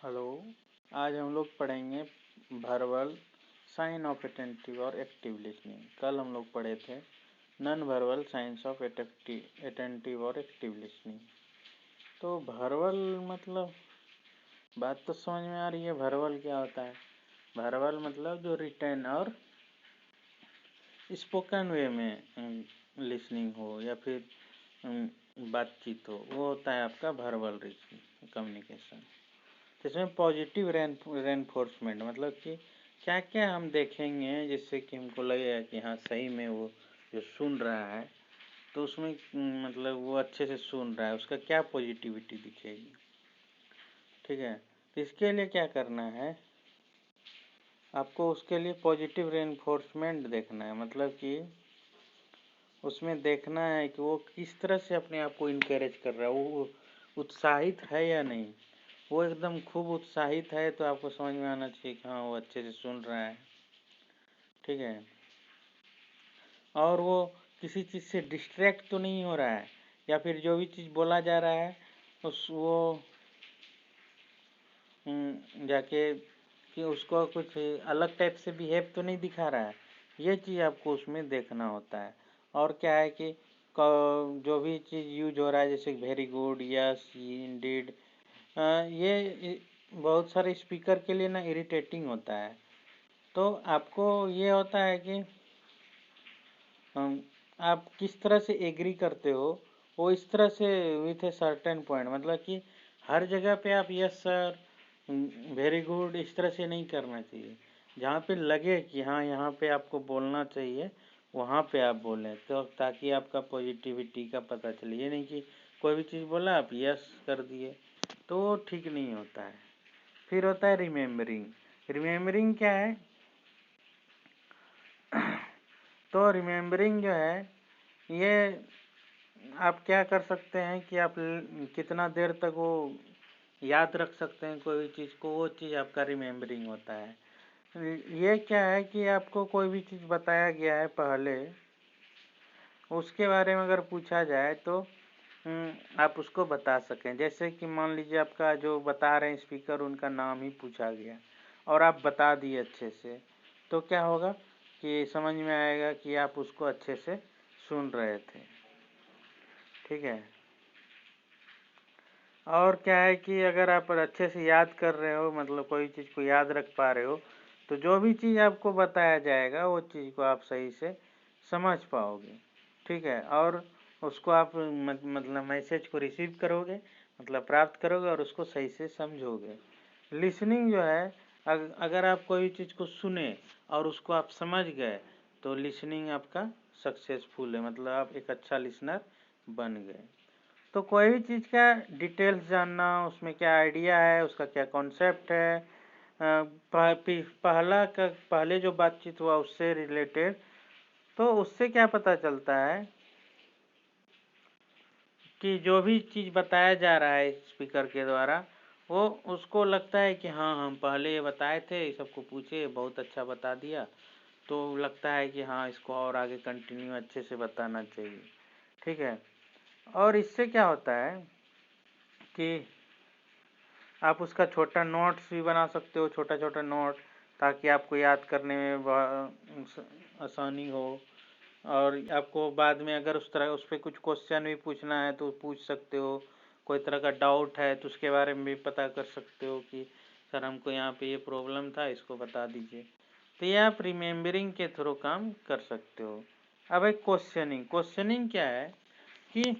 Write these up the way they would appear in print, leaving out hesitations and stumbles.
Hello. आज हम लोग पढ़ेंगे वर्बल साइन ऑफ अटेंटिव और एक्टिव लिसनिंग। कल हम लोग पढ़े थे non verbal science of attentive और एक्टिव लिसनिंग। तो वर्बल मतलब बात तो समझ में आ रही है। वर्बल क्या होता है? वर्बल मतलब जो रिटन और स्पोकन वे में लिसनिंग हो या फिर बातचीत हो, वो होता है आपका वर्बल कम्युनिकेशन। इसमें पॉजिटिव रेनफोर्समेंट मतलब कि क्या क्या हम देखेंगे जिससे कि हमको लगेगा कि हाँ सही में वो जो सुन रहा है तो उसमें मतलब वो अच्छे से सुन रहा है, उसका क्या पॉजिटिविटी दिखेगी। ठीक है, तो इसके लिए क्या करना है आपको? उसके लिए पॉजिटिव रेनफोर्समेंट देखना है, मतलब कि उसमें देखना है कि वो किस तरह से अपने आप को इनकरेज कर रहा है, वो उत्साहित है या नहीं। वो एकदम खूब उत्साहित है तो आपको समझ में आना चाहिए कि हाँ वो अच्छे से सुन रहा है। ठीक है, और वो किसी चीज़ से डिस्ट्रैक्ट तो नहीं हो रहा है, या फिर जो भी चीज़ बोला जा रहा है वो जाके कि उसको कुछ अलग टाइप से बिहेव तो नहीं दिखा रहा है। ये चीज़ आपको उसमें देखना होता है। और क्या है कि जो भी चीज़ यूज हो रहा है जैसे वेरी गुड, यस, इंडीड, ये बहुत सारे स्पीकर के लिए ना इरिटेटिंग होता है। तो आपको ये होता है कि आप किस तरह से एग्री करते हो, वो इस तरह से विथ ए सर्टेन पॉइंट, मतलब कि हर जगह पे आप यस सर, वेरी गुड इस तरह से नहीं करना चाहिए। जहाँ पे लगे कि हाँ यहाँ पे आपको बोलना चाहिए वहाँ पे आप बोलें, तो ताकि आपका पॉजिटिविटी का पता चले। ये नहीं कि कोई भी चीज़ बोला आप यस कर दिए, तो ठीक नहीं होता है। फिर होता है रिमेम्बरिंग। रिमेम्बरिंग क्या है? तो रिमेम्बरिंग जो है ये आप क्या कर सकते हैं कि आप कितना देर तक वो याद रख सकते हैं कोई भी चीज़ को, वो चीज़ आपका रिमेम्बरिंग होता है। ये क्या है कि आपको कोई भी चीज़ बताया गया है पहले, उसके बारे में अगर पूछा जाए तो आप उसको बता सकें। जैसे कि मान लीजिए आपका जो बता रहे हैं स्पीकर, उनका नाम ही पूछा गया और आप बता दिए अच्छे से, तो क्या होगा कि समझ में आएगा कि आप उसको अच्छे से सुन रहे थे। ठीक है, और क्या है कि अगर आप अच्छे से याद कर रहे हो, मतलब कोई चीज़ को याद रख पा रहे हो, तो जो भी चीज़ आपको बताया जाएगा वो चीज़ को आप सही से समझ पाओगे। ठीक है, और उसको आप मतलब मैसेज को रिसीव करोगे, मतलब प्राप्त करोगे और उसको सही से समझोगे। लिसनिंग जो है, अगर आप कोई चीज़ को सुने और उसको आप समझ गए तो लिसनिंग आपका सक्सेसफुल है, मतलब आप एक अच्छा लिसनर बन गए। तो कोई भी चीज़ का डिटेल्स जानना, उसमें क्या आइडिया है, उसका क्या कॉन्सेप्ट है, पहले जो बातचीत हुआ उससे रिलेटेड, तो उससे क्या पता चलता है कि जो भी चीज़ बताया जा रहा है स्पीकर के द्वारा, वो उसको लगता है कि हाँ हम पहले ये बताए थे, सबको पूछे, बहुत अच्छा बता दिया, तो लगता है कि हाँ इसको और आगे कंटिन्यू अच्छे से बताना चाहिए। ठीक है, और इससे क्या होता है कि आप उसका छोटा नोट्स भी बना सकते हो, छोटा छोटा नोट, ताकि आपको याद करने में आसानी हो। और आपको बाद में अगर उस पर कुछ क्वेश्चन भी पूछना है तो पूछ सकते हो। कोई तरह का डाउट है तो उसके बारे में भी पता कर सकते हो कि सर हमको यहाँ पे ये प्रॉब्लम था, इसको बता दीजिए। तो ये आप रिमेम्बरिंग के थ्रू काम कर सकते हो। अब एक क्वेश्चनिंग। क्वेश्चनिंग क्या है कि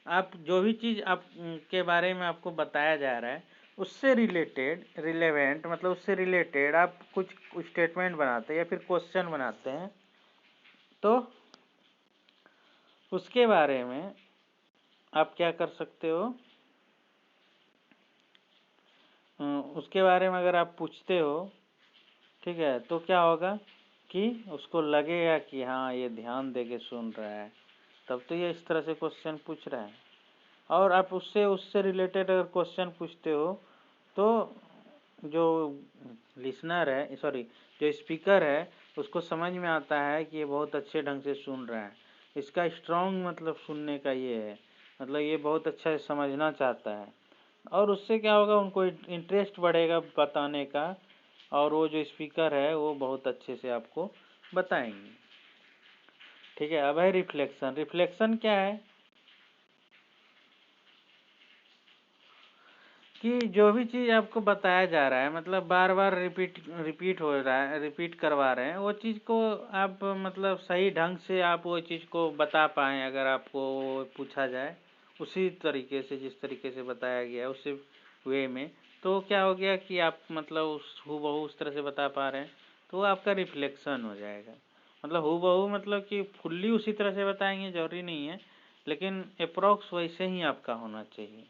आप जो भी चीज़ आप के बारे में आपको बताया जा रहा है उससे रिलेटेड, रिलेवेंट मतलब उससे रिलेटेड आप कुछ स्टेटमेंट बनाते हैं या फिर क्वेश्चन बनाते हैं, तो उसके बारे में आप क्या कर सकते हो, उसके बारे में अगर आप पूछते हो, ठीक है, तो क्या होगा कि उसको लगेगा कि हाँ ये ध्यान दे के सुन रहा है, तब तो ये इस तरह से क्वेश्चन पूछ रहा है। और आप उससे उससे रिलेटेड अगर क्वेश्चन पूछते हो तो जो लिसनर है, सॉरी जो स्पीकर है, उसको समझ में आता है कि ये बहुत अच्छे ढंग से सुन रहा है। इसका स्ट्रॉन्ग मतलब सुनने का ये है, मतलब ये बहुत अच्छा समझना चाहता है। और उससे क्या होगा, उनको इंटरेस्ट बढ़ेगा बताने का, और वो जो स्पीकर है वो बहुत अच्छे से आपको बताएंगे। ठीक है। अब है रिफ्लेक्शन। रिफ्लेक्शन क्या है कि जो भी चीज़ आपको बताया जा रहा है, मतलब बार बार रिपीट हो रहा है, रिपीट करवा रहे हैं, वो चीज़ को आप मतलब सही ढंग से आप वो चीज़ को बता पाएँ, अगर आपको पूछा जाए उसी तरीके से, जिस तरीके से बताया गया है उसी वे में, तो क्या हो गया कि आप मतलब उस हूबहू उस तरह से बता पा रहे हैं, तो वो आपका रिफ्लेक्शन हो जाएगा। मतलब हूबहू मतलब कि फुल्ली उसी तरह से बताएंगे जरूरी नहीं है, लेकिन अप्रोक्स वैसे ही आपका होना चाहिए।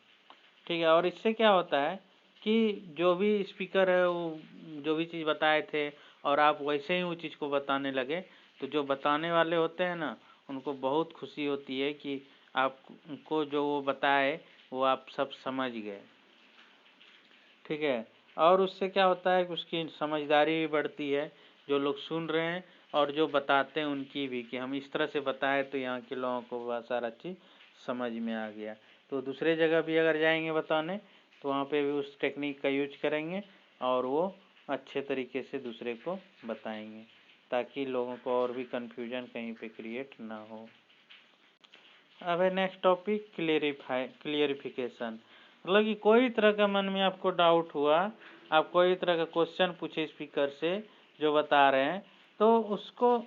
ठीक है। और इससे क्या होता है कि जो भी स्पीकर है वो जो भी चीज़ बताए थे और आप वैसे ही वो चीज़ को बताने लगे, तो जो बताने वाले होते हैं ना, उनको बहुत खुशी होती है कि आपको जो वो बताए वो आप सब समझ गए। ठीक है। और उससे क्या होता है कि उसकी समझदारी भी बढ़ती है, जो लोग सुन रहे हैं और जो बताते हैं उनकी भी, कि हम इस तरह से बताए तो यहाँ के लोगों को बहुत सारा चीज़ समझ में आ गया। तो दूसरे जगह भी अगर जाएंगे बताने, तो वहाँ पे भी उस टेक्निक का यूज करेंगे और वो अच्छे तरीके से दूसरे को बताएंगे, ताकि लोगों को और भी कन्फ्यूजन कहीं पे क्रिएट ना हो। अब है नेक्स्ट टॉपिक, क्लियरिफिकेशन। मतलब कि कोई तरह का मन में आपको डाउट हुआ, आप कोई तरह का क्वेश्चन पूछे स्पीकर से जो बता रहे हैं, तो उसको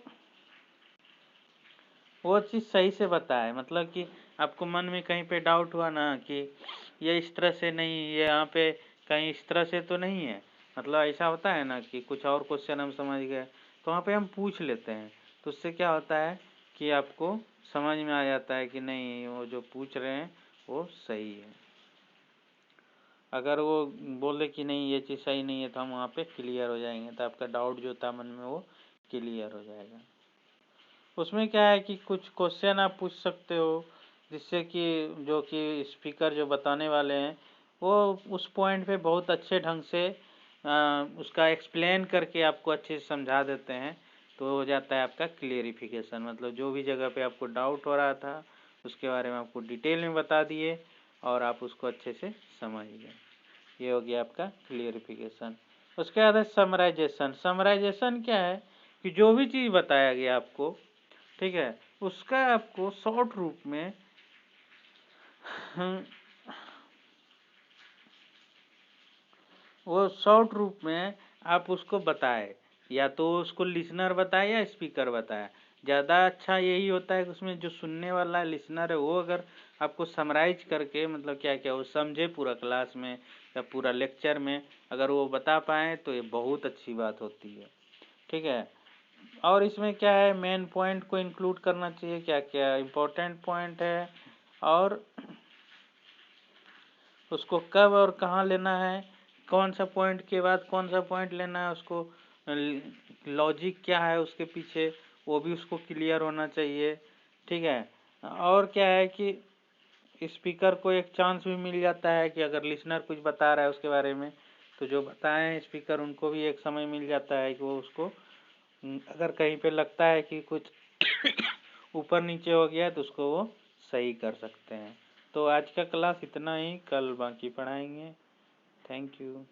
वो चीज़ सही से बताए। मतलब कि आपको मन में कहीं पे डाउट हुआ ना कि ये इस तरह से नहीं, ये यहाँ पे कहीं इस तरह से तो नहीं है, मतलब ऐसा होता है ना कि कुछ और क्वेश्चन हम समझ गए, तो वहाँ पे हम पूछ लेते हैं, तो उससे क्या होता है कि आपको समझ में आ जाता है कि नहीं, वो जो पूछ रहे हैं वो सही है। अगर वो बोले कि नहीं ये चीज़ सही नहीं है, तो हम वहाँ पे क्लियर हो जाएंगे, तो आपका डाउट जो था मन में वो क्लियर हो जाएगा। उसमें क्या है कि कुछ क्वेश्चन आप पूछ सकते हो, जिससे कि जो कि स्पीकर जो बताने वाले हैं वो उस पॉइंट पे बहुत अच्छे ढंग से उसका एक्सप्लेन करके आपको अच्छे से समझा देते हैं, तो हो जाता है आपका क्लियरिफिकेशन। मतलब जो भी जगह पे आपको डाउट हो रहा था उसके बारे में आपको डिटेल में बता दिए और आप उसको अच्छे से समझ गए। ये हो गया आपका क्लियरिफिकेशन। उसके बाद है समराइजेशन। समराइजेशन क्या है कि जो भी चीज़ बताया गया आपको, ठीक है, उसका आपको शॉर्ट रूप में वो शॉर्ट रूप में आप उसको बताए, या तो उसको लिसनर बताए या स्पीकर बताए। ज़्यादा अच्छा यही होता है कि उसमें जो सुनने वाला लिसनर है वो अगर आपको समराइज करके, मतलब क्या क्या वो समझे पूरा क्लास में या पूरा लेक्चर में, अगर वो बता पाए तो ये बहुत अच्छी बात होती है। ठीक है। और इसमें क्या है, मेन पॉइंट को इंक्लूड करना चाहिए, क्या क्या इम्पोर्टेंट पॉइंट है, और उसको कब और कहाँ लेना है, कौन सा पॉइंट के बाद कौन सा पॉइंट लेना है, उसको लॉजिक क्या है उसके पीछे, वो भी उसको क्लियर होना चाहिए। ठीक है। और क्या है कि स्पीकर को एक चांस भी मिल जाता है कि अगर लिसनर कुछ बता रहा है उसके बारे में, तो जो बताए हैं स्पीकर उनको भी एक समय मिल जाता है कि वो उसको अगर कहीं पे लगता है कि कुछ ऊपर नीचे हो गया है तो उसको वो सही कर सकते हैं। तो आज का क्लास इतना ही, कल बाकी पढ़ाएंगे। Thank you.